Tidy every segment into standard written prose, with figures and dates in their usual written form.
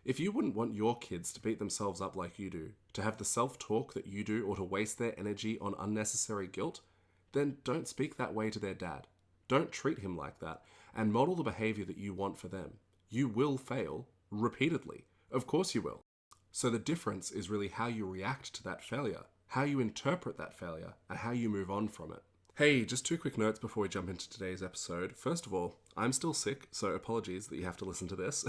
If you wouldn't want your kids to beat themselves up like you do, to have the self-talk that you do, or to waste their energy on unnecessary guilt, then don't speak that way to their dad. Don't treat him like that, and model the behavior that you want for them. You will fail repeatedly. Of course you will. So the difference is really how you react to that failure, how you interpret that failure, and how you move on from it. Hey, just two quick notes before we jump into today's episode. First of all, I'm still sick, so apologies that you have to listen to this.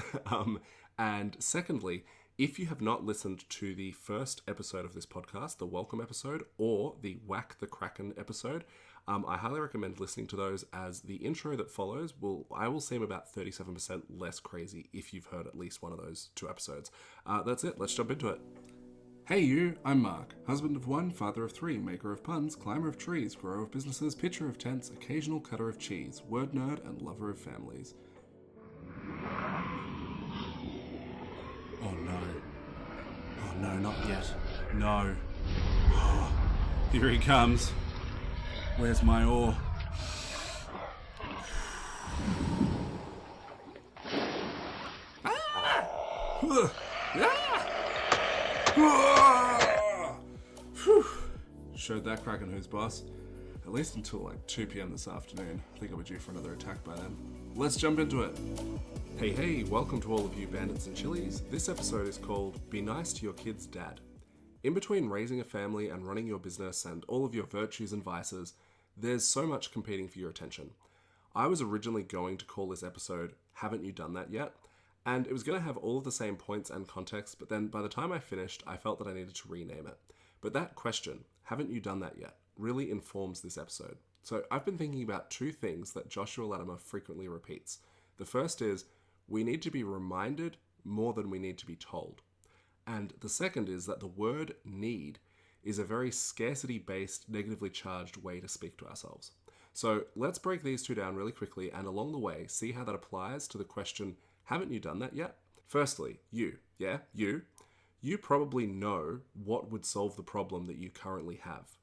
And secondly, if you have not listened to the first episode of this podcast, the welcome episode, or the Whack the Kraken episode, I highly recommend listening to those, as the intro that follows will seem about 37% less crazy if you've heard at least one of those two episodes. That's it, let's jump into it. Hey you, I'm Mark, husband of one, father of three, maker of puns, climber of trees, grower of businesses, pitcher of tents, occasional cutter of cheese, word nerd, and lover of families. Oh no. Oh no, not yet. No. Oh, here he comes. Where's my oar? Showed that Kraken who's boss. At least until like 2 p.m. this afternoon. I think I'll be due for another attack by then. Let's jump into it. Hey, welcome to all of you bandits and chilies. This episode is called Be Nice to Your Kid's Dad. In between raising a family and running your business and all of your virtues and vices, there's so much competing for your attention. I was originally going to call this episode Haven't You Done That Yet? And it was going to have all of the same points and context, but then by the time I finished, I felt that I needed to rename it. But that question, haven't you done that yet, really informs this episode. So I've been thinking about two things that Joshua Latimer frequently repeats. The first is, we need to be reminded more than we need to be told. And the second is that the word need is a very scarcity-based, negatively charged way to speak to ourselves. So let's break these two down really quickly, and along the way, see how that applies to the question, haven't you done that yet? Firstly, you. You probably know what would solve the problem that you currently have.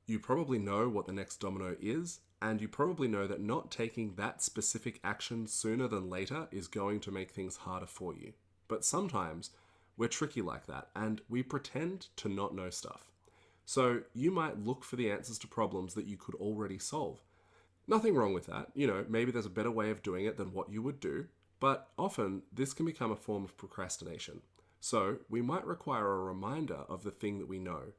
You probably know what the next domino is, and you probably know that not taking that specific action sooner than later is going to make things harder for you. But sometimes we're tricky like that, and we pretend to not know stuff. So you might look for the answers to problems that you could already solve. Nothing wrong with that. Maybe there's a better way of doing it than what you would do, but often this can become a form of procrastination. So we might require a reminder of the thing that we know.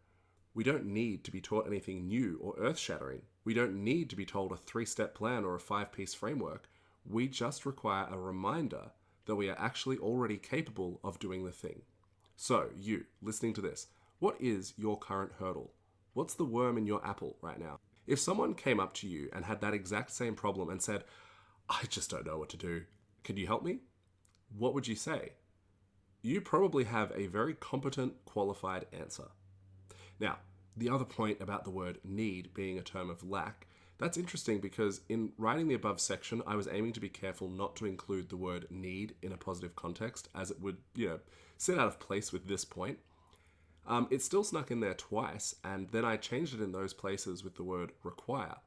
We don't need to be taught anything new or earth-shattering. We don't need to be told a 3-step plan or a 5-piece framework. We just require a reminder that we are actually already capable of doing the thing. So, you, listening to this, what is your current hurdle? What's the worm in your apple right now? If someone came up to you and had that exact same problem and said, I just don't know what to do, can you help me? What would you say? You probably have a very competent, qualified answer. Now, the other point about the word need being a term of lack, that's interesting because in writing the above section, I was aiming to be careful not to include the word need in a positive context, as it would, sit out of place with this point. It still snuck in there twice, and then I changed it in those places with the word require.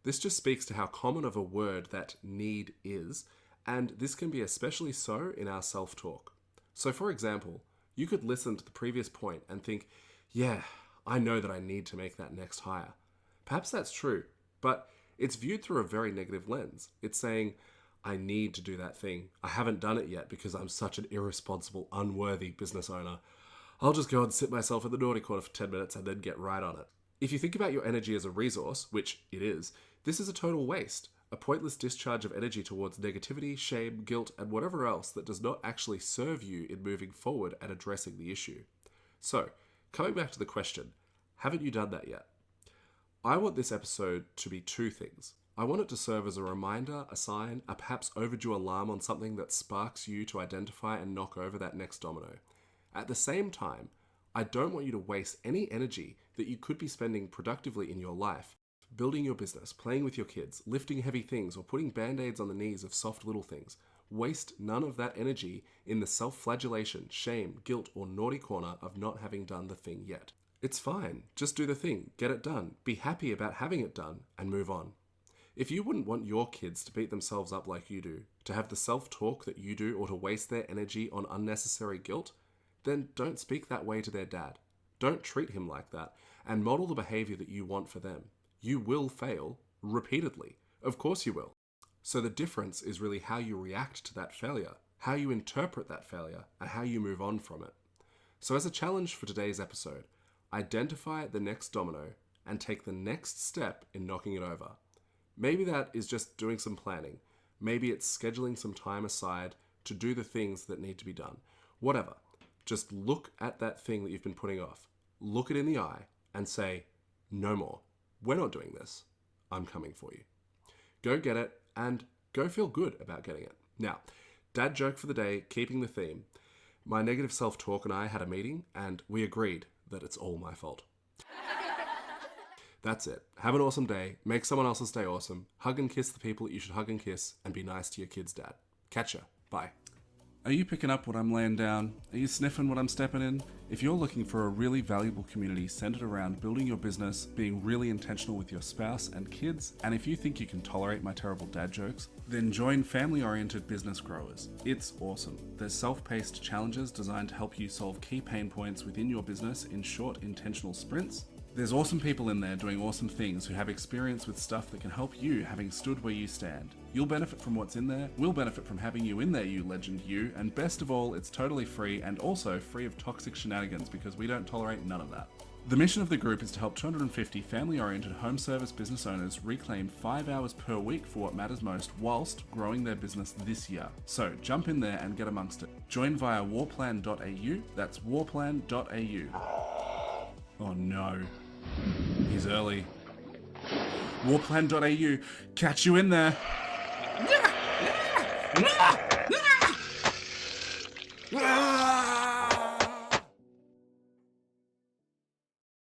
This just speaks to how common of a word that need is, and this can be especially so in our self-talk. So for example, you could listen to the previous point and think, yeah, I know that I need to make that next hire. Perhaps that's true, but it's viewed through a very negative lens. It's saying, I need to do that thing. I haven't done it yet because I'm such an irresponsible, unworthy business owner. I'll just go and sit myself in the naughty corner for 10 minutes and then get right on it. If you think about your energy as a resource, which it is, this is a total waste. A pointless discharge of energy towards negativity, shame, guilt, and whatever else that does not actually serve you in moving forward and addressing the issue. So, coming back to the question, haven't you done that yet? I want this episode to be two things. I want it to serve as a reminder, a sign, a perhaps overdue alarm on something that sparks you to identify and knock over that next domino. At the same time, I don't want you to waste any energy that you could be spending productively in your life, building your business, playing with your kids, lifting heavy things, or putting band-aids on the knees of soft little things. Waste none of that energy in the self-flagellation, shame, guilt, or naughty corner of not having done the thing yet. It's fine. Just do the thing. Get it done. Be happy about having it done and move on. If you wouldn't want your kids to beat themselves up like you do, to have the self-talk that you do or to waste their energy on unnecessary guilt, then don't speak that way to their dad. Don't treat him like that, and model the behavior that you want for them. You will fail repeatedly. Of course you will. So the difference is really how you react to that failure, how you interpret that failure, and how you move on from it. So as a challenge for today's episode, identify the next domino and take the next step in knocking it over. Maybe that is just doing some planning. Maybe it's scheduling some time aside to do the things that need to be done. Whatever. Just look at that thing that you've been putting off. Look it in the eye and say, no more. We're not doing this. I'm coming for you. Go get it and go feel good about getting it. Now, dad joke for the day, keeping the theme. My negative self-talk and I had a meeting and we agreed that it's all my fault. That's it. Have an awesome day. Make someone else's day awesome. Hug and kiss the people that you should hug and kiss, and be nice to your kid's dad. Catch ya. Bye. Are you picking up what I'm laying down? Are you sniffing what I'm stepping in? If you're looking for a really valuable community centered around building your business, being really intentional with your spouse and kids, and if you think you can tolerate my terrible dad jokes, then join Family-Oriented Business Growers. It's awesome. There's self-paced challenges designed to help you solve key pain points within your business in short, intentional sprints. There's awesome people in there doing awesome things who have experience with stuff that can help you, having stood where you stand. You'll benefit from what's in there, we'll benefit from having you in there, you legend you, and best of all, it's totally free and also free of toxic shenanigans because we don't tolerate none of that. The mission of the group is to help 250 family-oriented home service business owners reclaim 5 hours per week for what matters most whilst growing their business this year. So jump in there and get amongst it. Join via warplan.au, that's warplan.au. Oh no. He's early. Warplan.au. Catch you in there. Ah!